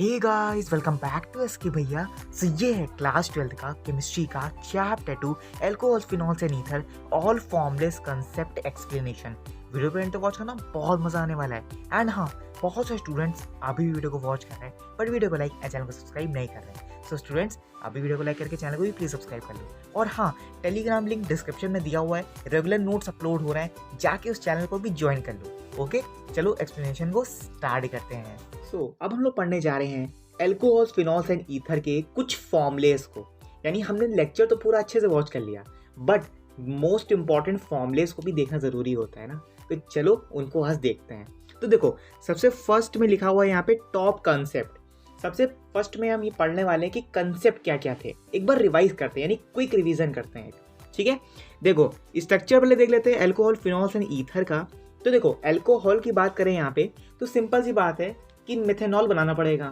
Hey guys welcome back to SK भैया। सो ये है क्लास 12th का केमिस्ट्री का chapter 2 alcohol phenols and ether all formulas concept explanation. Video पे एंड तक वॉच करना, बहुत मजा आने वाला है। एंड हाँ, बहुत सारे स्टूडेंट्स अभी भी वीडियो को वॉच कर रहे हैं बट वीडियो को लाइक चैनल को सब्सक्राइब नहीं कर रहे हैं। सो स्टूडेंट्स, अभी वीडियो को लाइक करके चैनल को भी प्लीज सब्सक्राइब कर लो। और हाँ, टेलीग्राम लिंक डिस्क्रिप्शन में दिया हुआ है, रेगुलर नोट्स अपलोड हो रहे हैं, जाके उस चैनल को भी ज्वाइन कर लो। ओके, चलो एक्सप्लेनेशन को स्टार्ट करते हैं। अब हम लोग पढ़ने जा रहे हैं अल्कोहल्स फिनॉल्स एंड ईथर के कुछ फॉर्मूलेस को। यानी हमने लेक्चर तो पूरा अच्छे से वॉच कर लिया बट मोस्ट इंपॉर्टेंट फॉर्मूलेस को भी देखना जरूरी होता है ना, तो चलो उनको आज देखते हैं। तो देखो, सबसे फर्स्ट में लिखा हुआ है यहाँ पे टॉप कंसेप्ट। सबसे फर्स्ट में हम ये पढ़ने वाले हैं कि कंसेप्ट क्या क्या थे। एक बार रिवाइज करते हैं, यानी क्विक रिवीजन करते हैं, ठीक है। देखो, स्ट्रक्चर पहले देख लेते हैं अल्कोहल फिनॉल्स एंड ईथर का। तो देखो, अल्कोहल की बात करें यहाँ पे तो सिंपल सी बात है कि मिथेनॉल बनाना पड़ेगा,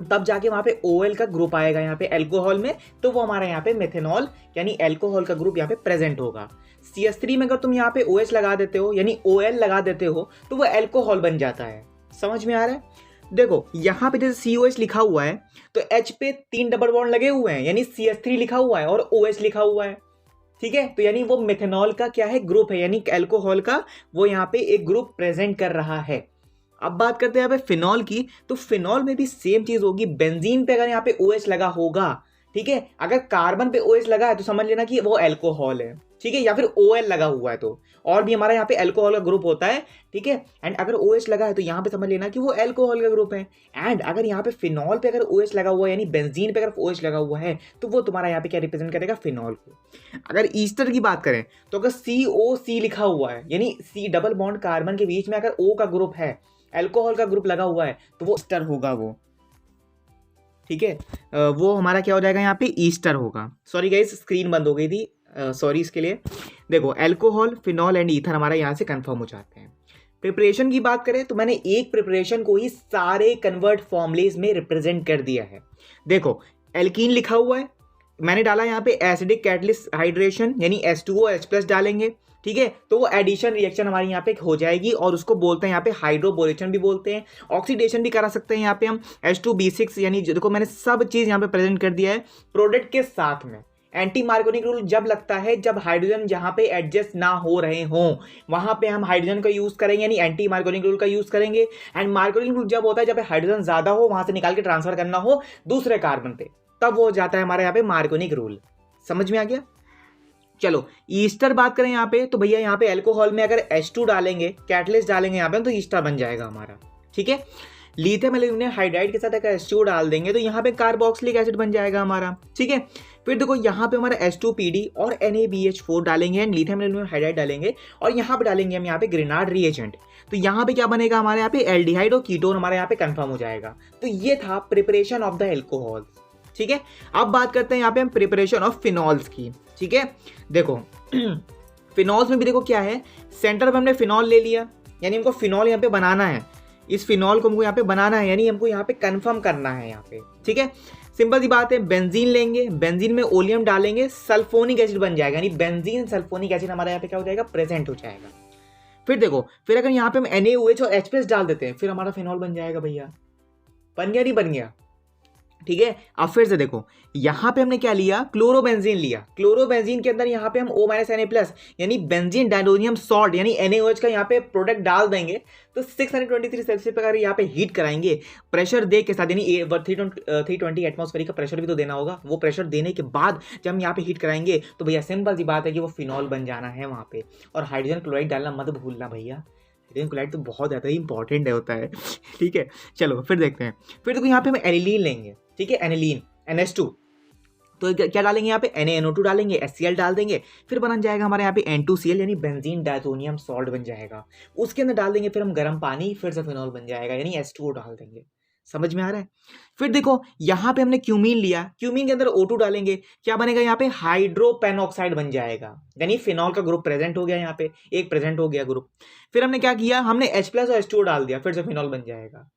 तब जाके वहां पे OL का ग्रुप आएगा यहाँ पे अल्कोहल में, तो वो हमारा यहाँ पे मेथेनॉल यानी अल्कोहल का ग्रुप यहाँ पे प्रेजेंट होगा। CH3 में अगर तुम यहाँ पे OH लगा देते हो यानी OL लगा देते हो तो वो अल्कोहल बन जाता है। समझ में आ रहा है? देखो, यहाँ पे जैसे COH लिखा हुआ है तो H पे 3 डबल बॉन्ड लगे हुए हैं, यानी CH3 लिखा हुआ है और OH लिखा हुआ है, ठीक है। तो यानी वो मेथेनॉल का क्या है, ग्रुप है, यानी अल्कोहल का वो यहाँ पे एक ग्रुप प्रेजेंट कर रहा है। अब बात करते हैं यहाँ पे फिनॉल की, तो फिनॉल में भी सेम चीज होगी। बेंजीन पे अगर यहाँ पे OH लगा होगा, ठीक है, अगर कार्बन पे OH लगा है तो समझ लेना कि वो अल्कोहल है, ठीक है, या फिर OL लगा हुआ है तो और भी हमारा यहाँ पे अल्कोहल का ग्रुप होता है, ठीक है। एंड अगर OH लगा है तो यहाँ पे समझ लेना कि वो अल्कोहल का ग्रुप है। एंड अगर यहाँ पे फिनॉल पे अगर OH लगा हुआ है यानी बेंजीन पे अगर OH लगा हुआ है तो वो तुम्हारा यहाँ पे क्या रिप्रेजेंट करेगा, फिनॉल को। अगर ईस्टर की बात करें तो अगर COC लिखा हुआ है यानी C डबल बॉन्ड कार्बन के बीच में अगर O का ग्रुप है, अल्कोहल का ग्रुप लगा हुआ है, तो वो ईस्टर होगा वो, ठीक है। वो हमारा क्या हो जाएगा, यहाँ पे ईस्टर होगा। सॉरी गाइस, स्क्रीन बंद हो गई थी, सॉरी इसके लिए। देखो, अल्कोहल फिनॉल एंड ईथर हमारा यहाँ से कंफर्म हो जाते हैं। प्रिपरेशन की बात करें तो मैंने एक प्रिपरेशन को ही सारे कन्वर्ट फॉर्मुलेज में रिप्रेजेंट कर दिया है। देखो, एल्कीन लिखा हुआ है, मैंने डाला यहाँ पे एसिडिक कैटलिस्ट हाइड्रेशन यानी H2OH+ डालेंगे, ठीक है, तो वो एडिशन रिएक्शन हमारी यहाँ पे हो जाएगी और उसको बोलते हैं यहाँ पे हाइड्रोबोरेशन भी बोलते हैं, ऑक्सीडेशन भी करा सकते हैं यहाँ पे हम H2B6 यानी। देखो, मैंने सब चीज़ यहाँ पे प्रेजेंट कर दिया है प्रोडक्ट के साथ में। एंटी मार्कोनिक रूल जब लगता है जब हाइड्रोजन जहाँ पे एडजस्ट ना हो रहे हों वहाँ पे हम हाइड्रोजन का यूज़ करेंगे यानी एंटी मार्कोनिक रूल का यूज़ करेंगे। एंड मार्कोनिक रूल जब होता है जब हाइड्रोजन ज़्यादा हो, वहाँ से निकाल के ट्रांसफर करना हो दूसरे कार्बन पे, तब वो हो जाता है हमारे यहाँ पे मार्कोनिक रूल। समझ में आ गया? चलो, ईस्टर बात करें यहाँ पे तो भैया यहाँ पे अल्कोहल में अगर H2 डालेंगे, कैटलिस्ट डालेंगे यहाँ पे तो ईस्टर बन जाएगा हमारा, ठीक है। लिथियम एल्यूमिनियम हाइड्राइड के साथ अगर H2 डाल देंगे तो यहाँ पे कार्बोक्सिलिक एसिड बन जाएगा हमारा, ठीक है। फिर देखो, यहाँ पे हमारा H2PD और NaBH4 डालेंगे एंड लिथियम एल्यूमिनियम हाइड्राइड डालेंगे और यहाँ पे डालेंगे हम यहाँ पे ग्रेनाड रिएजेंट, तो यहाँ पे क्या बनेगा हमारे यहाँ पे एल्डिहाइड और कीटोन हमारे यहाँ पे कंफर्म हो जाएगा। तो ये था प्रिपरेशन ऑफ द एल्कोहल, ठीक है। अब बात करते हैं यहाँ पे हम प्रिपरेशन ऑफ फिनॉल्स की, ठीक है। देखो फिनॉल्स में भी देखो क्या है, सेंटर पे हमने फिनॉल ले लिया यानी हमको फिनॉल यहाँ पे बनाना है, इस फिनॉल को हमको यहाँ पे बनाना है यानी हमको यहाँ पे कंफर्म करना है यहाँ पे, ठीक है। सिंपल सी बात है, बेंजीन लेंगे, बेंजीन में ओलियम डालेंगे, सल्फोनिक एसिड बन जाएगा यानी बेंजीन सल्फोनिक एसिड हमारे यहाँ पे क्या हो जाएगा, प्रेजेंट हो जाएगा। फिर देखो, फिर अगर यहाँ पे हम NaOH और H+ डाल देते हैं फिर हमारा फिनॉल बन जाएगा। भैया बन गया, नहीं बन गया? ठीक है। अब फिर से देखो, यहाँ पे हमने क्या लिया, क्लोरोबेंजीन लिया। क्लोरोबेंजीन के अंदर यहाँ पे हम O-Na+ यानी बेंजीन डाइनोनियम सॉल्ट यानी NaOH का यहाँ पे प्रोडक्ट डाल देंगे तो 623 सेल्सियस पे अगर यहाँ पे हीट कराएंगे प्रेशर दे के साथ, यानी 320 एटमॉस्फेरिक का प्रेशर भी तो देना होगा, वो प्रेशर देने के बाद जब हम यहाँ पे हीट कराएंगे तो भैया सिंपल सी बात है कि वो फिनॉल बन जाना है वहाँ पे। और हाइड्रोजन क्लोराइड डालना मत भूलना भैया, हाइड्रोजन क्लोराइड तो बहुत ज़्यादा ही इंपॉर्टेंट होता है, ठीक है। चलो फिर देखते हैं। फिर देखो, यहाँ पे हम एनिलीन लेंगे, ठीक है, एनिलीन NH2, तो क्या डालेंगे यहाँ पे NaNO2 डालेंगे, HCl डाल देंगे, फिर बन जाएगा हमारे यहाँ पे N2Cl यानी बेंजीन डायथोनियम सॉल्ट बन जाएगा। उसके अंदर डाल देंगे फिर हम गर्म पानी, फिर से फिनॉल बन जाएगा यानी H2O डाल देंगे। समझ में आ रहा है? फिर देखो, यहाँ पे हमने क्यूमीन लिया, क्यूमीन के अंदर O2 डालेंगे, क्या बनेगा यहाँ पे, हाइड्रोपेनॉक्साइड बन जाएगा यानी फिनॉल का ग्रुप प्रेजेंट हो गया, यहाँ पे एक प्रेजेंट हो गया ग्रुप। फिर हमने क्या किया, हमने H+ और H2O डाल दिया, फिर से फिनॉल बन जाएगा।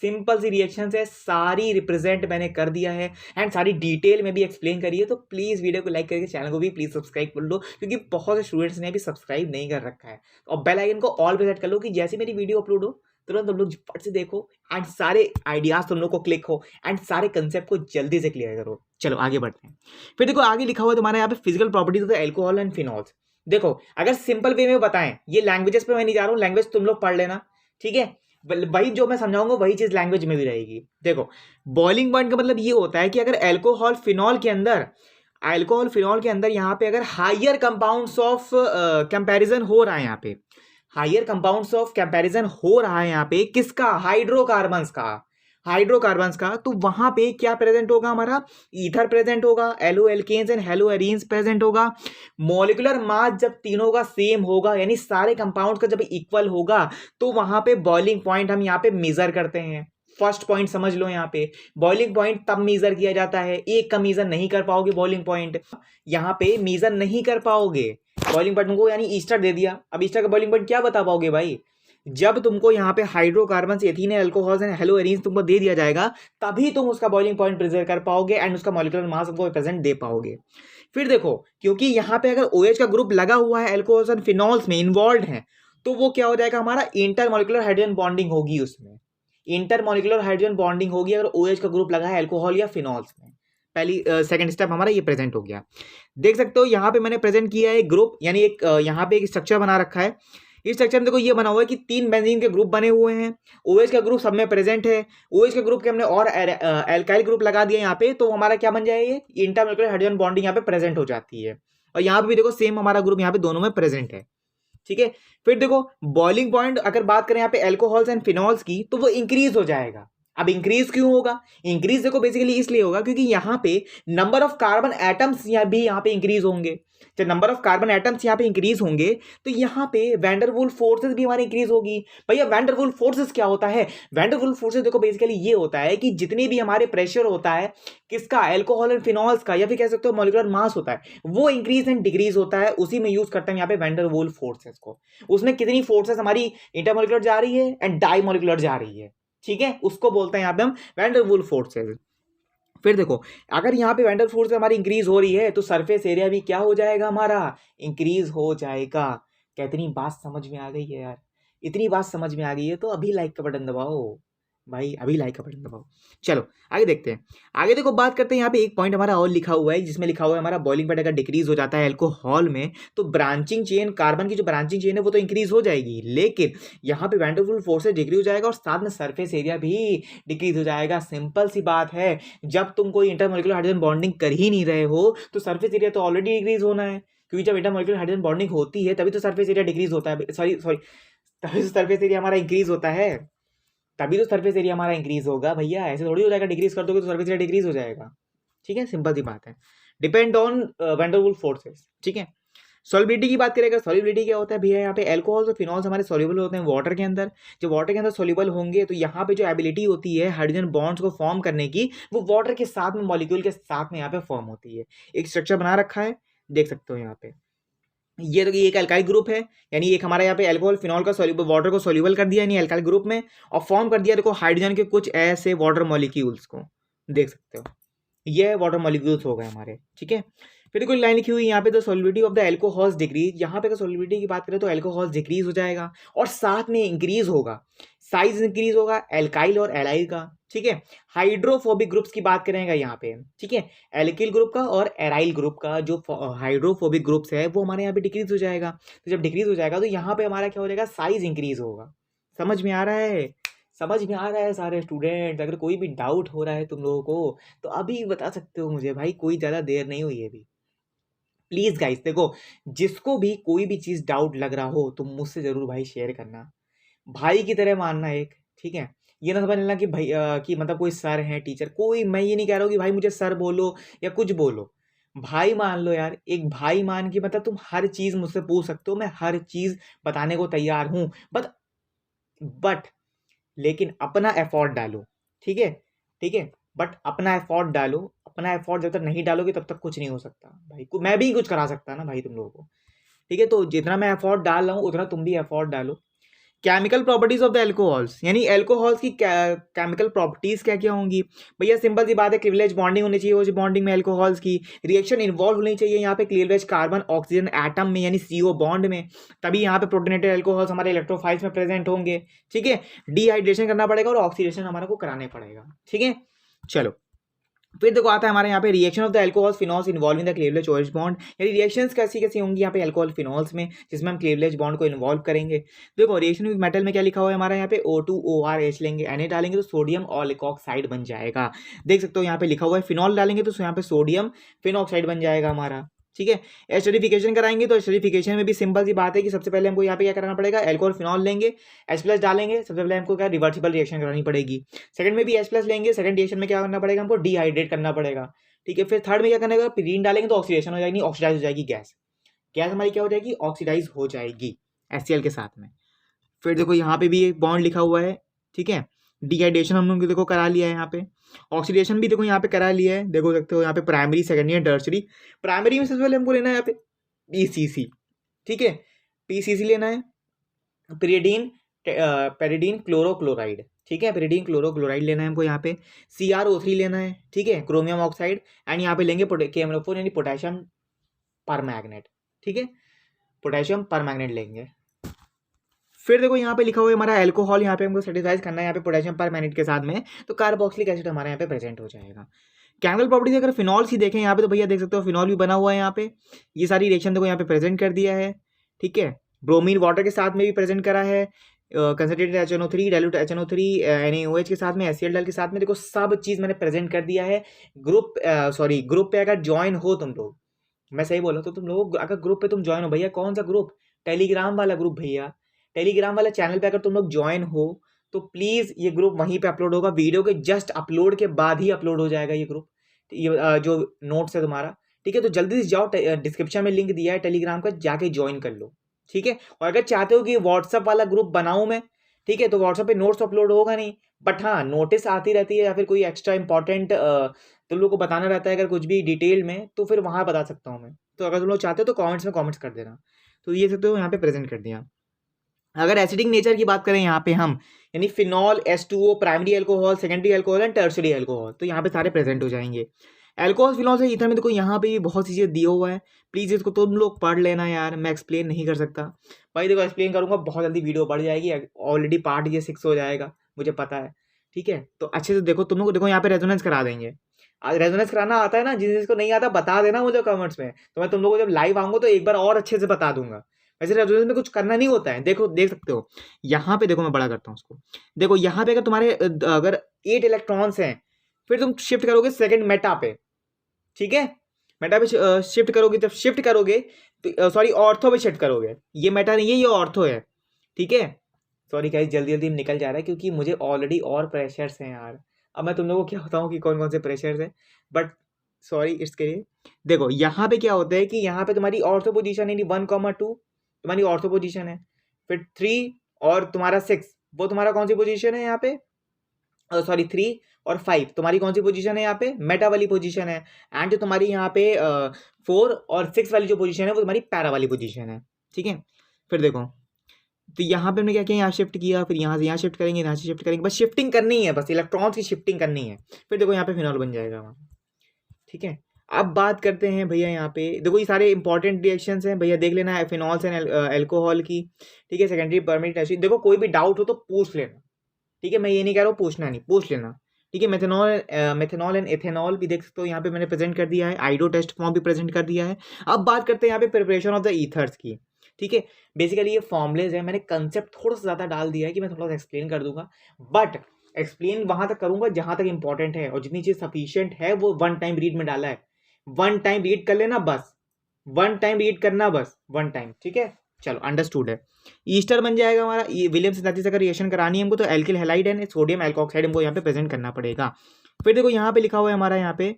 सिंपल सी रिएक्शन है, सारी रिप्रेजेंट मैंने कर दिया है एंड सारी डिटेल में भी एक्सप्लेन करी है। तो प्लीज़ वीडियो को लाइक करके चैनल को भी प्लीज़ सब्सक्राइब कर लो, क्योंकि बहुत से स्टूडेंट्स ने अभी सब्सक्राइब नहीं कर रखा है। और बेल आइकन को ऑल पे सेट कर लो कि जैसे मेरी वीडियो अपलोड हो तुरंत तुम लोग फट से देखो एंड सारे आइडियाज तुम लोग को क्लिक हो एंड सारे कंसेप्ट को जल्दी से क्लियर करो। चलो आगे बढ़ते हैं। फिर देखो आगे लिखा हुआ है तुम्हारे यहाँ पे physical properties of the alcohol and phenols. देखो अगर सिंपल वे में बताएं, ये लैंग्वेजेस पे मैं नहीं जा रहा हूँ, लैंग्वेज तुम लोग पढ़ लेना, ठीक है। वही जो मैं समझाऊंगा वही चीज लैंग्वेज में भी रहेगी। देखो बॉइलिंग पॉइंट का मतलब ये होता है कि अगर अल्कोहल फिनॉल के अंदर यहाँ पे अगर हायर कंपाउंड्स ऑफ कंपैरिजन हो रहा है, यहाँ पे हायर कंपाउंड्स ऑफ कंपैरिजन हो रहा है यहाँ पे किसका, हाइड्रोकार्बन्स का, तो वहां पे क्या प्रेजेंट होगा, हमारा ईथर प्रेजेंट होगा, haloalkanes and haloarenes present होगा। मॉलिक्यूलर मास जब तीनों का सेम होगा यानी सारे कंपाउंड्स का जब इक्वल होगा तो वहां पे बॉइलिंग पॉइंट हम यहाँ पे मेजर करते हैं। फर्स्ट पॉइंट समझ लो, यहाँ पे बॉइलिंग पॉइंट तब मेजर किया जाता है, एक का मेजर नहीं कर पाओगे बॉइलिंग पॉइंट, यहाँ पे मेजर नहीं कर पाओगे बॉइलिंग पॉइंट को, यानी ईस्टर दे दिया, अब ईस्टर का बॉइलिंग पॉइंट क्या बता पाओगे भाई, जब तुमको यहाँ पे hydrocarbon, ethene, alcohols and hello arenes तुमको दे दिया जाएगा तभी तुम उसका बॉइलिंग पॉइंट प्रिजर्व कर पाओगे एंड उसका मॉलिक्यूलर मास तुमको रिप्रेजेंट दे पाओगे। फिर देखो क्योंकि यहाँ पे अगर OH का ग्रुप लगा हुआ है अल्कोहल्स एंड फिनॉल्स में इन्वॉल्व है, तो वो क्या हो जाएगा, हमारा इंटरमॉलिक्यूलर हाइड्रोजन बॉन्डिंग होगी, उसमें इंटरमॉलिक्यूलर हाइड्रोजन बॉन्डिंग होगी अगर OH का ग्रुप लगा है अल्कोहल या फिनॉल्स में। पहली सेकंड स्टेप हमारा ये प्रेजेंट हो गया। देख सकते हो यहाँ पे मैंने प्रेजेंट किया है ग्रुप, यानी एक यहाँ पे एक स्ट्रक्चर बना रखा है। इस स्ट्रक्चर में देखो ये बना हुआ है कि 3 बेंजीन के ग्रुप बने हुए हैं, OH का ग्रुप सब में प्रेजेंट है, OH के ग्रुप के हमने और एल्काइल ग्रुप लगा दिया यहाँ पे, तो हमारा क्या बन जाएगा, ये इंटरमॉलिक्यूलर हाइड्रोजन बॉन्डिंग यहाँ पे प्रेजेंट हो जाती है। और यहाँ पे भी देखो सेम हमारा ग्रुप यहाँ पे दोनों में प्रेजेंट है, ठीक है। फिर देखो बॉइलिंग पॉइंट अगर बात करें यहाँ पे अल्कोहल्स एंड फिनॉल्स की, तो वो इंक्रीज हो जाएगा। अब इंक्रीज क्यों होगा, इंक्रीज देखो बेसिकली इसलिए होगा क्योंकि यहाँ पे नंबर ऑफ कार्बन एटम्स भी यहाँ पे इंक्रीज होंगे। जब नंबर ऑफ कार्बन एटम्स यहाँ पे इंक्रीज होंगे तो यहाँ पे वैंडरवुल्फ फोर्सेस भी हमारी इंक्रीज होगी। भैया वैंडरवुल्फ फोर्सेस क्या होता है, वैंडरवुल्फ फोर्सेस देखो बेसिकली ये होता है कि जितने भी हमारे प्रेशर होता है किसका, अल्कोहल एंड फिनॉल्स का, या फिर कह सकते हो मॉलिक्यूलर मास होता है, वो इंक्रीज एंड डिक्रीज होता है, उसी में यूज करते हैं यहाँ पे वैंडरवुल्फ फोर्सेस को। उसमें कितनी फोर्सेस हमारी इंटरमॉलिक्यूलर जा रही है एंड डाईमॉलिक्यूलर जा रही है, ठीक है, उसको बोलते हैं यहाँ पे हम वैंडरवुल्फ फोर्सेस। फिर देखो अगर यहाँ पे वैंडर फोर्स हमारी इंक्रीज हो रही है तो सरफेस एरिया भी क्या हो जाएगा, हमारा इंक्रीज हो जाएगा। क्या इतनी बात समझ में आ गई है यार, इतनी बात समझ में आ गई है तो अभी लाइक का बटन दबाओ भाई, अभी लाइक का बटन दबाओ। चलो आगे देखते हैं। आगे देखो बात करते हैं, यहाँ पे एक पॉइंट हमारा और लिखा हुआ है जिसमें लिखा हुआ है हमारा बॉइलिंग पॉइंट अगर डिक्रीज हो जाता है अल्कोहल में तो ब्रांचिंग चेन, कार्बन की जो ब्रांचिंग चेन है वो तो इंक्रीज हो जाएगी, लेकिन यहाँ पे वैंडरवुल्फ फोर्सेस डिक्रीज हो जाएगा और साथ में सरफेस एरिया भी डिक्रीज हो जाएगा। सिंपल सी बात है, जब तुम कोई इंटरमॉलिक्यूलर हाइड्रोजन बॉन्डिंग कर ही नहीं रहे हो तो सरफेस एरिया तो ऑलरेडी डिक्रीज होना है, क्योंकि जब इंटरमॉलिक्यूलर हाइड्रोजन बॉन्डिंग होती है तभी तो सरफेस एरिया डिक्रीज होता है, सॉरी तभी तो सरफेस एरिया हमारा इंक्रीज होता है, तभी तो सरफेस एरिया हमारा इंक्रीज होगा भैया, ऐसे थोड़ी हो जाएगा डिक्रीज कर दोगे तो सरफेस एरिया डिक्रीज हो जाएगा, ठीक है, सिंपल सी बात है, डिपेंड ऑन वैंडरवुल्फ फोर्सेस, ठीक है। सॉल्युबिलिटी की बात करेगा, सॉल्युबिलिटी क्या होता है भैया, यहाँ पे अल्कोहल्स और फिनॉल्स हमारे सॉल्युबल होते हैं वाटर के अंदर, जब वाटर के अंदर सॉल्युबल होंगे तो यहाँ पे जो एबिलिटी होती है हाइड्रोजन बॉन्ड्स को फॉर्म करने की, वो वाटर के साथ में मॉलिक्यूल के साथ में यहाँ पे फॉर्म होती है। एक स्ट्रक्चर बना रखा है, देख सकते हो यहाँ पे, ये तो एक अल्काइल ग्रुप है, यानी एक हमारा यहाँ पे अल्कोहल फिनॉल का सॉल्युबल, वाटर को सॉल्युबल कर दिया यानी अल्काइल ग्रुप में, और फॉर्म कर दिया देखो हाइड्रोजन के कुछ ऐसे वाटर मॉलिक्यूल्स को, देख सकते हो ये वाटर मॉलिक्यूल्स हो गए हमारे, ठीक है। फिर कोई लाइन लिखी हुई यहाँ पे, the solubility of the alcohols decrease, यहाँ पे सॉल्युबिलिटी की बात करें तो अल्कोहल्स डिक्रीज हो जाएगा और साथ में इंक्रीज होगा, साइज इंक्रीज होगा एल्काइल और एलाइल का, ठीक है। हाइड्रोफोबिक ग्रुप्स की बात करेंगे यहाँ पे, ठीक है, एल्किल ग्रुप का और एराइल ग्रुप का जो हाइड्रोफोबिक ग्रुप्स है वो हमारे यहाँ पे डिक्रीज हो जाएगा। तो जब डिक्रीज हो जाएगा तो यहाँ पे हमारा क्या हो जाएगा, साइज इंक्रीज होगा। समझ में आ रहा है, समझ में आ रहा है सारे स्टूडेंट, अगर कोई भी डाउट हो रहा है तुम लोगों को तो अभी बता सकते हो मुझे भाई, कोई ज़्यादा देर नहीं हुई है अभी। प्लीज़ गाइस देखो, जिसको भी कोई भी चीज़ डाउट लग रहा हो तो मुझसे ज़रूर भाई शेयर करना, भाई की तरह मानना एक, ठीक है। ये ना समझ लेना कि भाई कि मतलब कोई सर है टीचर, कोई, मैं ये नहीं कह रहा हूँ कि भाई मुझे सर बोलो या कुछ बोलो, भाई मान लो यार, एक भाई मान के मतलब तुम हर चीज़ मुझसे पूछ सकते हो, मैं हर चीज़ बताने को तैयार हूँ, बट लेकिन अपना एफर्ट डालो, ठीक है, ठीक है, बट अपना एफर्ट डालो, अपना एफर्ट जब तक नहीं डालोगे तब तक कुछ नहीं हो सकता भाई, मैं भी कुछ करा सकता ना भाई तुम लोगों को, ठीक है। तो जितना मैं एफर्ट डाल रहा हूँ उतना तुम भी एफर्ट डालो, chemical properties of the alcohols, यानी एल्कोहल्स की केमिकल प्रॉपर्टीज क्या क्या होंगी भैया? सिंपल सी बात है, क्लीवेज बॉन्डिंग होनी चाहिए, उस बॉन्डिंग में एल्कोहल्स की रिएक्शन इन्वॉल्व होनी चाहिए यहाँ पे क्लीवेज कार्बन ऑक्सीजन एटम में, यानी सीओ बॉन्ड में, तभी यहाँ पे प्रोटोनेटेड एल्कोहल्स हमारे इलेक्ट्रोफाइल्स में प्रेजेंट होंगे। ठीक है, डिहाइड्रेशन करना पड़ेगा और ऑक्सीडेशन हमारे को कराने पड़ेगा। ठीक है, चलो फिर देखो आता है हमारे यहाँ पे reaction of the alcohol phenols involving the cleavage OH bond, यानी रिएक्शंस कैसी कैसी होंगी यहाँ पे एल्कोहल फिनॉल्स में, जिसमें हम क्लीवेज बॉन्ड को इन्वॉल्व करेंगे। देखो रिएक्शन विद मेटल में क्या लिखा हुआ है हमारा यहाँ पे O2ORH लेंगे, Na डालेंगे तो सोडियम ऑलिकॉक्साइड बन जाएगा। देख सकते हो यहाँ पे लिखा हुआ है, फिनॉल डालेंगे तो यहाँ पे सोडियम फिनॉक्साइड बन जाएगा हमारा। ठीक है, एस्टरीफिकेशन कराएंगे तो एस्टरीफिकेशन में भी सिंपल सी बात है कि सबसे पहले हमको यहाँ पे क्या करना पड़ेगा, एल्कोहल फिनॉल लेंगे, H+ डालेंगे, सबसे पहले हमको क्या रिवर्सिबल रिएक्शन करानी पड़ेगी। सेकंड में भी H+ लेंगे, सेकंड रिएक्शन में क्या करना पड़ेगा, हमको डिहाइड्रेट करना पड़ेगा। ठीक है, फिर थर्ड में क्या करना है, पिरीन डालेंगे तो ऑक्सीडेशन हो जाएगी, ऑक्सीडाइज हो जाएगी गैस, गैस हमारी क्या हो जाएगी, ऑक्सीडाइज हो जाएगी HCl के साथ में। फिर देखो यहाँ पे भी एक बॉन्ड लिखा हुआ है। ठीक है, डिहाइड्रेशन हम लोग देखो करा लिया है, यहाँ पे ऑक्सीडेशन भी देखो यहाँ पे करा लिया है। देखो सकते हो यहाँ पे primary, secondary and tertiary. Primary में सबसे पहले हमको लेना है यहाँ पे PCC। ठीक है, PCC लेना है, पेरिडीन क्लोरोक्लोराइड। ठीक है, पेरिडीन क्लोरोक्लोराइड लेना है हमको यहाँ पे। CrO3 लेना है, ठीक है, क्रोमियम ऑक्साइड, एंड यहाँ पे लेंगे KMnO4 यानी पोटेशियम परमैंगनेट। ठीक है, पोटेशियम परमैंगनेट लेंगे। फिर देखो यहाँ पे लिखा हुआ है हमारा एल्कोहल, यहाँ पे हमको सेटिसाइज करना है यहाँ पे पोटेशियम परमैंगनेट के साथ में, तो कार्बोक्सिलिक एसिड हमारे यहाँ पे प्रेजेंट हो जाएगा। केमिकल प्रॉपर्टीज अगर फिनॉल ही देखें यहाँ पे तो भैया देख सकते हो फिनॉल भी बना हुआ है यहाँ पे, ये सारी रिएक्शन देखो यहाँ पे प्रेजेंट कर दिया है। ठीक है, ब्रोमीन वाटर के साथ में भी प्रेजेंट करा है, concentrated HNO3 dilute HNO3 NaOH के साथ में, HCl के साथ में, देखो सब चीज मैंने प्रेजेंट कर दिया है। ग्रुप पे अगर ज्वाइन हो तुम लोग, मैं सही बोला तो तुम लोग अगर ग्रुप पे तुम ज्वाइन हो, भैया कौन सा ग्रुप, टेलीग्राम वाला ग्रुप भैया, टेलीग्राम वाले चैनल पे अगर तुम लोग ज्वाइन हो तो प्लीज ये ग्रुप वहीं पे अपलोड होगा, वीडियो के जस्ट अपलोड के बाद ही अपलोड हो जाएगा ये ग्रुप, ये जो नोट्स है तुम्हारा। ठीक है, तो जल्दी से जाओ, डिस्क्रिप्शन में लिंक दिया है टेलीग्राम का, जाके ज्वाइन कर लो। ठीक है, और अगर चाहते हो कि व्हाट्सअप वाला ग्रुप बनाऊं मैं, ठीक है, तो व्हाट्सअप पे नोट्स अपलोड होगा नहीं, बट हाँ नोटिस आती रहती है या फिर कोई एक्स्ट्रा इंपॉर्टेंट तुम लोग को बताना रहता है अगर कुछ भी डिटेल में, तो फिर वहां बता सकता हूँ मैं। तो अगर तुम लोग चाहते हो तो कमेंट्स में कमेंट्स कर देना। तो ये सकते हो यहाँ पे प्रेजेंट कर दिया। अगर एसिडिक नेचर की बात करें यहाँ पे हम, यानी phenol, H2O, primary alcohol, secondary alcohol and tertiary alcohol, तो यहाँ पे सारे प्रेजेंट हो जाएंगे। एल्कोहल, फिनॉल से ईथर में देखो यहाँ पे भी बहुत सी चीज़ें दिया हुआ है, प्लीज़ इसको तुम लोग पढ़ लेना यार, मैं एक्सप्लेन नहीं कर सकता भाई। देखो एक्सप्लेन करूंगा बहुत जल्दी वीडियो बढ़ जाएगी, ऑलरेडी पार्ट ये 6 हो जाएगा, मुझे पता है। ठीक है, तो अच्छे से देखो तुम लोग, देखो यहाँ पे रेजोनेंस करा देंगे। रेजोनेंस कराना आता है ना, जिसको नहीं आता बता देना मुझे कमेंट्स में, तो मैं तुम लोगों को जब लाइव आऊंगा तो एक बार और अच्छे से बता दूंगा। वैसे रेजोनेंस में कुछ करना नहीं होता है, देखो देख सकते हो यहाँ पे, देखो मैं बड़ा करता हूँ उसको। देखो यहाँ पे अगर तुम्हारे अगर 8 इलेक्ट्रॉन्स हैं, फिर तुम शिफ्ट करोगे सेकंड मेटा पे। ठीक है, मेटा पे शिफ्ट करोगे, जब शिफ्ट करोगे तो सॉरी ऑर्थो पे शिफ्ट करोगे, ये मेटा नहीं है ये ऑर्थो है। ठीक है, सॉरी गाइस जल्दी जल्दी निकल जा रहा है क्योंकि मुझे ऑलरेडी और प्रेशर्स हैं यार। अब मैं तुम लोगों को क्या बताऊं कि कौन कौन से प्रेशर्स हैं, बट सॉरी इसके लिए। देखो यहाँ पे क्या होता है कि यहाँ पे तुम्हारी ऑर्थो पोजीशन यानी 1,2 तुम्हारी ऑर्थो पोजीशन है, फिर 3 और तुम्हारा 6 वो तुम्हारा कौन सी पोजीशन है यहाँ पे, सॉरी 3 और 5 तुम्हारी कौन सी पोजीशन है यहाँ पे, मेटा वाली पोजीशन है। एंड जो तुम्हारी यहाँ पे 4 और 6 वाली जो पोजीशन है वो तुम्हारी पैरा वाली पोजीशन है। ठीक है, फिर देखो तो यहाँ पे हमने क्या किया, यहाँ शिफ्ट किया, फिर यहाँ से यहाँ शिफ्ट करेंगे, यहाँ से शिफ्ट करेंगे, बस शिफ्टिंग करनी है, बस इलेक्ट्रॉन्स की शिफ्टिंग करनी है। फिर देखो यहाँ पे फिनॉल बन जाएगा वहाँ। ठीक है, अब बात करते हैं भैया यहाँ पे, देखो ये सारे इंपॉर्टेंट रिएक्शंस हैं भैया, देख लेना है फिनॉल्स एंड एल्कोहल की। ठीक है, सेकेंडरी, प्राइमरी, टर्शियरी, देखो कोई भी डाउट हो तो पूछ लेना। ठीक है, मैं ये नहीं कह रहा हूँ पूछना नहीं, पूछ लेना। ठीक है, मेथेनॉल एंड एथेनॉल भी देख सकते हो यहाँ पे मैंने प्रेजेंट कर दिया है, आइडो टेस्ट फॉर्म भी प्रेजेंट कर दिया है। अब बात करते हैं यहाँ पे प्रिपरेशन ऑफ द ईथर्स की। ठीक है, बेसिकली ये फॉर्मुलेज है, मैंने कंसेप्ट थोड़ा सा ज़्यादा डाल दिया है कि मैं थोड़ा सा एक्सप्लेन कर दूंगा, बट एक्सप्लेन वहां तक करूंगा जहां तक इंपॉर्टेंट है, और जितनी चीज सफिशियंट है वो 1 टाइम रीड में डाला है। 1 टाइम रीड कर लेना बस, 1 टाइम रीड करना बस, 1 टाइम। ठीक है, चलो अंडरस्टूड है। ईस्टर बन जाएगा हमारा, विलियम सिंथेसिस अगर रिएक्शन करानी है हमको तो alkyl halide and sodium alkoxide हमको यहाँ पे प्रेजेंट करना पड़ेगा। फिर देखो यहाँ पे लिखा हुआ है हमारा, यहाँ पे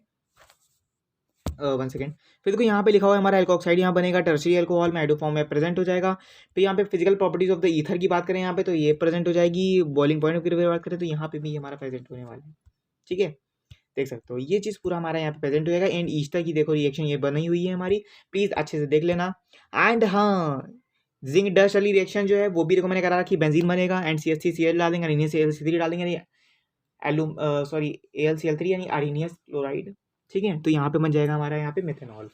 1 सेकेंड, फिर देखो यहाँ पे लिखा हुआ है हमारा एल्कोक्साइड यहाँ बनेगा टर्शियरी अल्कोहल में, आइडो फॉर्म में प्रेजेंट हो जाएगा। फिर यहाँ पे physical properties of the ether की बात करें यहाँ पे तो ये प्रेजेंट हो जाएगी, बॉइलिंग पॉइंट की बात करें तो यहाँ पे भी हमारा प्रेजेंट होने वाला है। ठीक है, देख सकते हो ये चीज़ पूरा हमारा यहाँ पे प्रेजेंट हो जाएगा। एंड ईस्टर की देखो रिएक्शन ये बनी हुई है हमारी, प्लीज़ अच्छे से देख लेना। एंड हाँ जिंक डस्ट वाली रिएक्शन जो है वो भी देखो मैंने करा रखी, बेंजीन बनेगा एंड CH3Cl डालेंगे, अरेनियस AlCl3 डालेंगे, यानी सॉरी AlCl3 यानी अरेनियस क्लोराइड, ठीक है। तो यहाँ पे बन जाएगा हमारा यहाँ पे मेथेनॉल।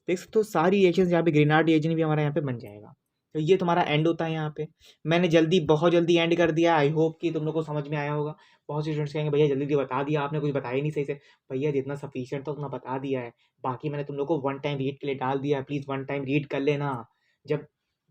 देख सकते हो सारी रिएक्शंस यहाँ पे, ग्रेनार्ड रिएजेंट भी हमारा यहाँ पे बन जाएगा। तो ये तुम्हारा एंड होता है यहाँ पे। मैंने बहुत जल्दी एंड कर दिया। आई होप कि तुम लोग को समझ में आया होगा। बहुत से स्टूडेंट्स कहेंगे भैया जल्दी जल्दी बता दिया आपने, कुछ बताया ही नहीं सही से। भैया जितना सफिशिएंट था उतना बता दिया है, बाकी मैंने तुम लोग को वन टाइम रीड के लिए डाल दिया है। प्लीज़ वन टाइम रीड कर लेना, जब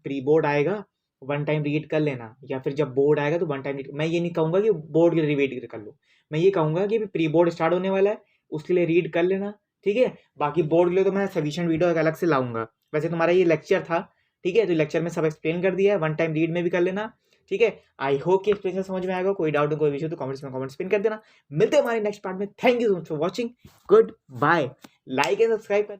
प्री बोर्ड आएगा वन टाइम रीड कर लेना, या फिर जब बोर्ड आएगा तो वन टाइम रीड। मैं ये नहीं कहूँगा कि बोर्ड के लिए रीड कर लो, मैं ये कहूँगा कि प्री बोर्ड स्टार्ट होने वाला है उसके लिए रीड कर लेना, ठीक है। बाकी बोर्ड के लिए तो मैं सफिशिएंट वीडियो एक अलग से लाऊंगा। वैसे तुम्हारा ये लेक्चर था, ठीक है, तो लेक्चर में सब एक्सप्लेन कर दिया है, वन टाइम रीड में भी कर लेना, ठीक है। आई होप कि एक्सप्लेनेशन समझ में आएगा। कोई डाउट हो कोई विषय तो कमेंट्स पिन कर देना। मिलते हैं हमारे नेक्स्ट पार्ट में। Thank you so much for watching. Goodbye. Like and subscribe कर